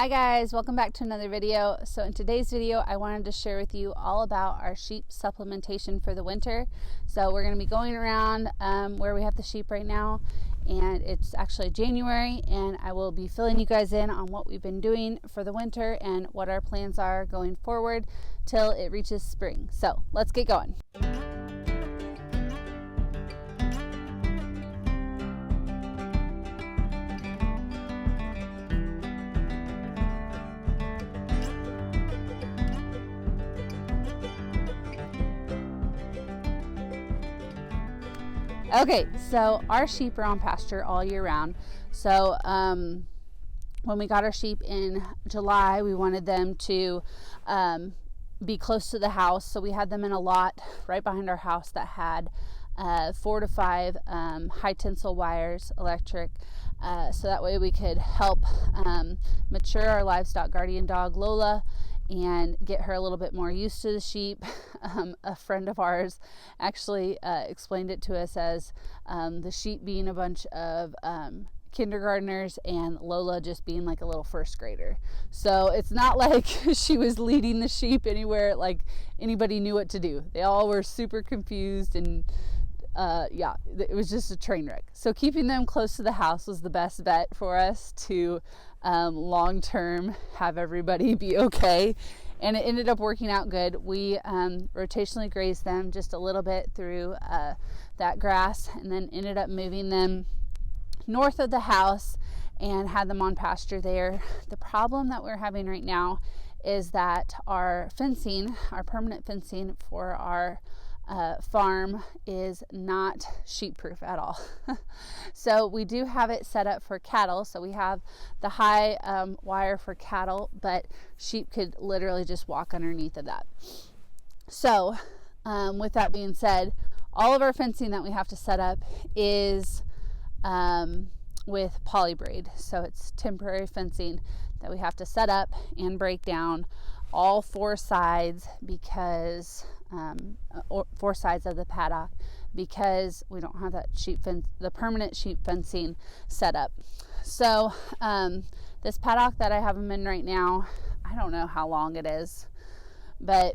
Hi guys, welcome back to another video. So in today's video, I wanted to share with you all about our sheep supplementation for the winter. So we're going to be going around where we have the sheep right now, and it's actually January, and I will be filling you guys in on what we've been doing for the winter and what our plans are going forward till it reaches spring. So let's get going. Okay, so our sheep are on pasture all year round. So when we got our sheep in July, we wanted them to be close to the house. So we had them in a lot right behind our house that had 4 to 5 high tensile wires, electric, so that way we could help mature our livestock guardian dog Lola and get her a little bit more used to the sheep. A friend of ours actually explained it to us as the sheep being a bunch of kindergartners and Lola just being like a little first grader. So it's not like she was leading the sheep anywhere, like anybody knew what to do. They all were super confused, and yeah, it was just a train wreck. So keeping them close to the house was the best bet for us to long term have everybody be okay, and it ended up working out good. We rotationally grazed them just a little bit through that grass, and then ended up moving them north of the house and had them on pasture there. The problem that we're having right now is that our fencing, our permanent fencing for our farm, is not sheep proof at all. So we do have it set up for cattle. So we have the high wire for cattle, but sheep could literally just walk underneath of that. So with that being said, all of our fencing that we have to set up is with poly braid. So it's temporary fencing that we have to set up and break down all 4 sides, because 4 sides of the paddock, because we don't have that sheep fence, the permanent sheep fencing set up. So this paddock that I have them in right now, I don't know how long it is, but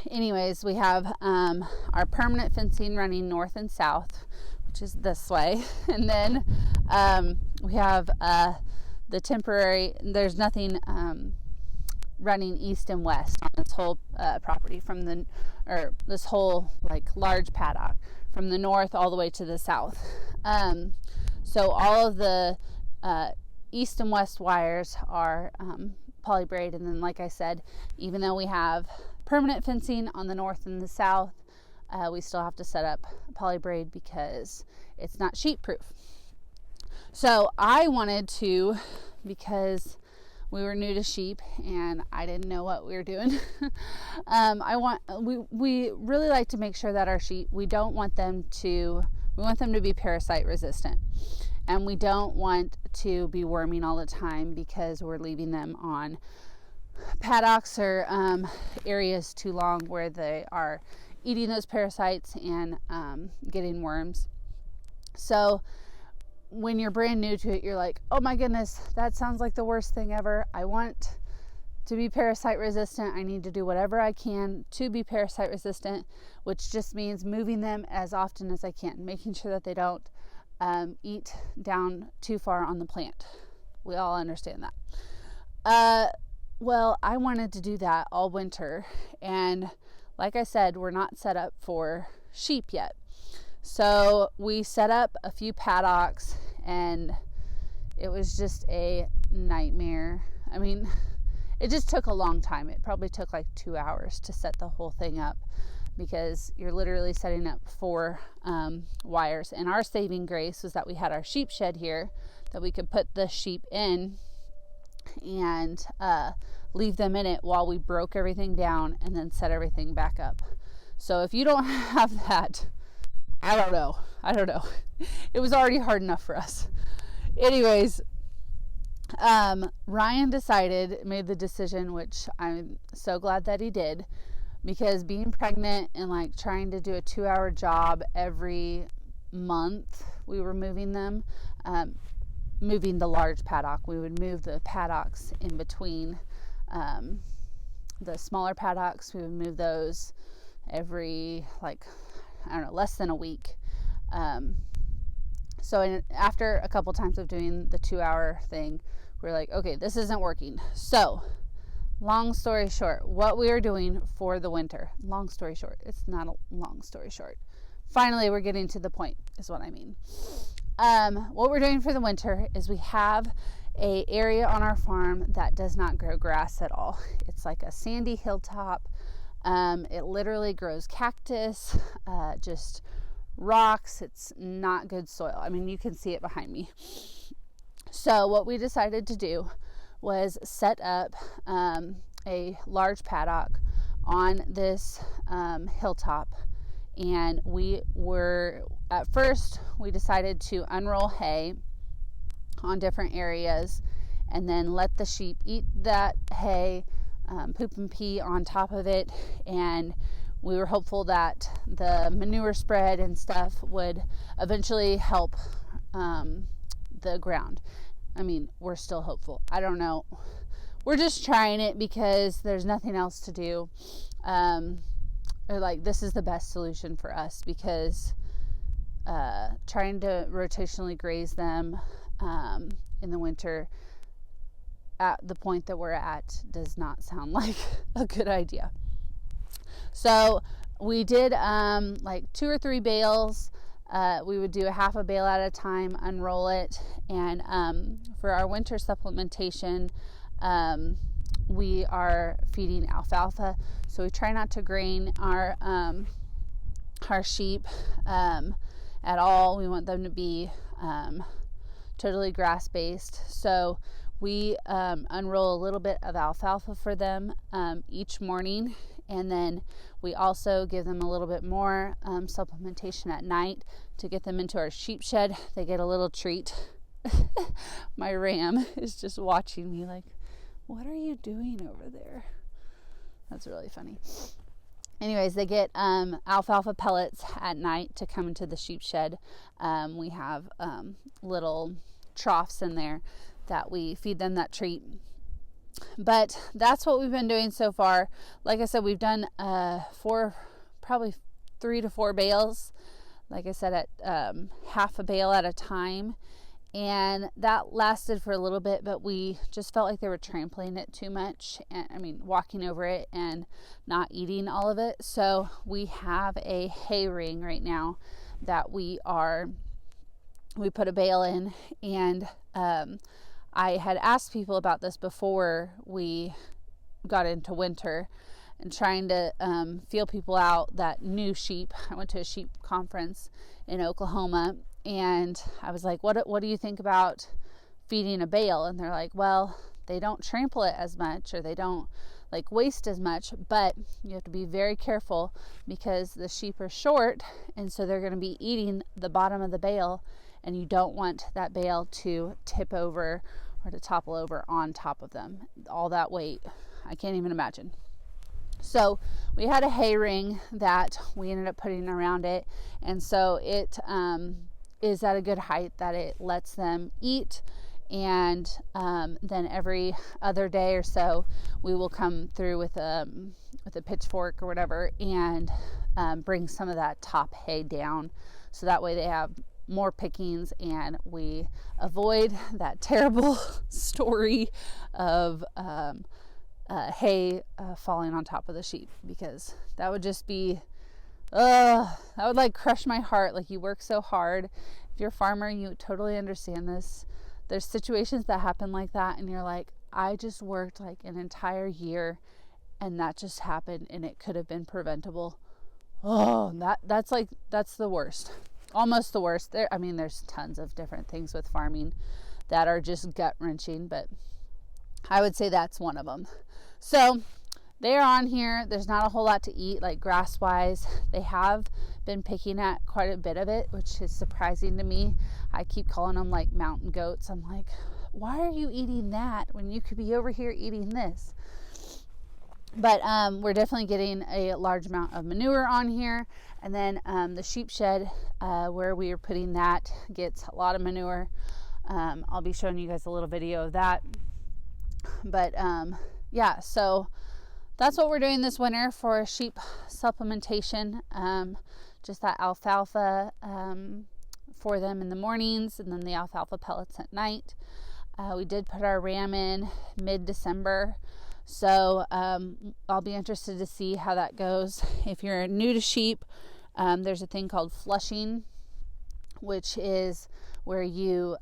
anyways, we have our permanent fencing running north and south, which is this way, and then we have the temporary, there's nothing running east and west on this whole property, from this whole like large paddock, from the north all the way to the south. So all of the east and west wires are poly braid, and then like I said, even though we have permanent fencing on the north and the south, we still have to set up poly braid because it's not sheep proof. So I wanted to, because we were new to sheep and I didn't know what we were doing. We really like to make sure that our sheep, we want them to be parasite resistant, and we don't want to be worming all the time because we're leaving them on paddocks or areas too long where they are eating those parasites and getting worms. So when you're brand new to it, you're like, oh my goodness, that sounds like the worst thing ever. I want to be parasite resistant. I need to do whatever I can to be parasite resistant, which just means moving them as often as I can, making sure that they don't eat down too far on the plant. We all understand that. Well, I wanted to do that all winter, and like I said, we're not set up for sheep yet. So we set up a few paddocks, and it was just a nightmare. I mean, it just took a long time. It probably took like 2 hours to set the whole thing up, because you're literally setting up 4 wires. And our saving grace was that we had our sheep shed here that we could put the sheep in and leave them in it while we broke everything down and then set everything back up. So if you don't have that, I don't know. It was already hard enough for us. Anyways, Ryan made the decision, which I'm so glad that he did, because being pregnant and like trying to do a 2-hour job every month we were moving them, moving the large paddock. We would move the paddocks in between the smaller paddocks. We would move those every, like, I don't know, less than a week. So after a couple times of doing the 2-hour thing, we're like, okay, this isn't working. So long story short, what we are doing for the winter, long story short, it's not a long story short. Finally, we're getting to the point is what I mean. What we're doing for the winter is we have a area on our farm that does not grow grass at all. It's like a sandy hilltop. It literally grows cactus, just rocks. It's not good soil. I mean, you can see it behind me. So what we decided to do was set up a large paddock on this hilltop. And at first we decided to unroll hay on different areas and then let the sheep eat that hay, poop and pee on top of it. And we were hopeful that the manure spread and stuff would eventually help the ground. I mean, we're still hopeful. I don't know. We're just trying it because there's nothing else to do. Like, this is the best solution for us because trying to rotationally graze them in the winter at the point that we're at does not sound like a good idea. So we did like 2 or 3 bales. We would do a half a bale at a time, unroll it, and for our winter supplementation, we are feeding alfalfa. So we try not to grain our sheep at all. We want them to be totally grass based. So we unroll a little bit of alfalfa for them each morning, and then we also give them a little bit more supplementation at night to get them into our sheep shed. They get a little treat. My ram is just watching me like, what are you doing over there? That's really funny. Anyways, they get alfalfa pellets at night to come into the sheep shed. We have little troughs in there that we feed them that treat. But that's what we've been doing so far. Like I said, we've done probably 3 to 4 bales. Like I said, at half a bale at a time. And that lasted for a little bit, but we just felt like they were trampling it too much. And I mean, walking over it and not eating all of it. So we have a hay ring right now that we put a bale in. And I had asked people about this before we got into winter and trying to feel people out that knew sheep. I went to a sheep conference in Oklahoma, and I was like, what do you think about feeding a bale? And they're like, well, they don't trample it as much, or they don't like waste as much, but you have to be very careful because the sheep are short, and so they're going to be eating the bottom of the bale, and you don't want that bale to tip over or to topple over on top of them. All that weight, I can't even imagine. So we had a hay ring that we ended up putting around it, and so it is at a good height that it lets them eat. And then every other day or so, we will come through with a pitchfork or whatever and bring some of that top hay down, so that way they have more pickings, and we avoid that terrible story of hay falling on top of the sheep, because that would just be that would like crush my heart. Like, you work so hard. If you're a farmer, you totally understand this. There's situations that happen like that, and you're like, I just worked like an entire year and that just happened, and it could have been preventable. That's the worst. Almost the worst. There's tons of different things with farming that are just gut-wrenching, but I would say that's one of them. So they're on here. There's not a whole lot to eat, like grass-wise. They have been picking at quite a bit of it, which is surprising to me. I keep calling them like mountain goats. I'm like, why are you eating that when you could be over here eating this? But we're definitely getting a large amount of manure on here. And then the sheep shed where we are putting that gets a lot of manure. I'll be showing you guys a little video of that. But yeah, so that's what we're doing this winter for sheep supplementation. Just that alfalfa for them in the mornings, and then the alfalfa pellets at night. We did put our ram in mid-December, so I'll be interested to see how that goes. If you're new to sheep, there's a thing called flushing, which is where you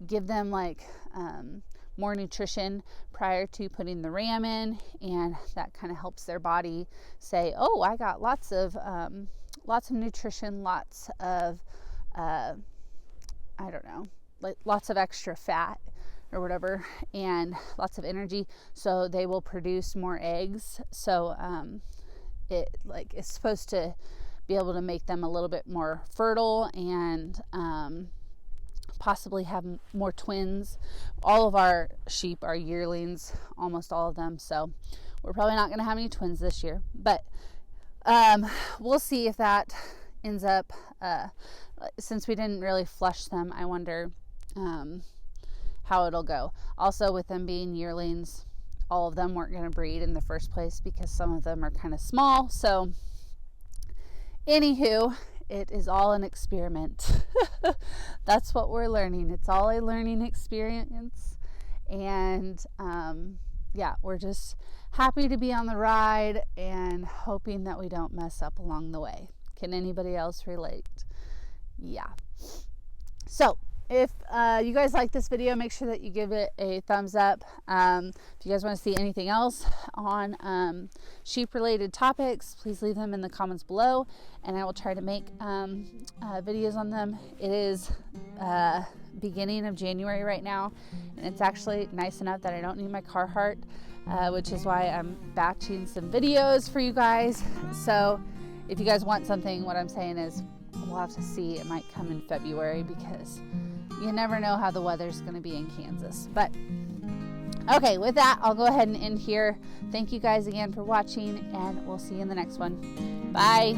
give them like more nutrition prior to putting the ram in, and that kind of helps their body say, oh, I got lots of nutrition, lots of I don't know, like lots of extra fat or whatever, and lots of energy, so they will produce more eggs. So it like is supposed to be able to make them a little bit more fertile, and possibly have more twins. All of our sheep are yearlings, almost all of them, so we're probably not going to have any twins this year, but we'll see if that ends up, since we didn't really flush them, I wonder how it'll go. Also, with them being yearlings, all of them weren't going to breed in the first place because some of them are kind of small. So anywho, it is all an experiment. That's what we're learning. It's all a learning experience. And yeah, we're just happy to be on the ride and hoping that we don't mess up along the way. Can anybody else relate? Yeah. So if you guys like this video, make sure that you give it a thumbs up. If you guys want to see anything else on sheep related topics, please leave them in the comments below, and I will try to make videos on them. It is beginning of January right now, and it's actually nice enough that I don't need my Carhartt, which is why I'm batching some videos for you guys. So if you guys want something, what I'm saying is we'll have to see. It might come in February because you never know how the weather's going to be in Kansas. But okay, with that, I'll go ahead and end here. Thank you guys again for watching, and we'll see you in the next one. Bye.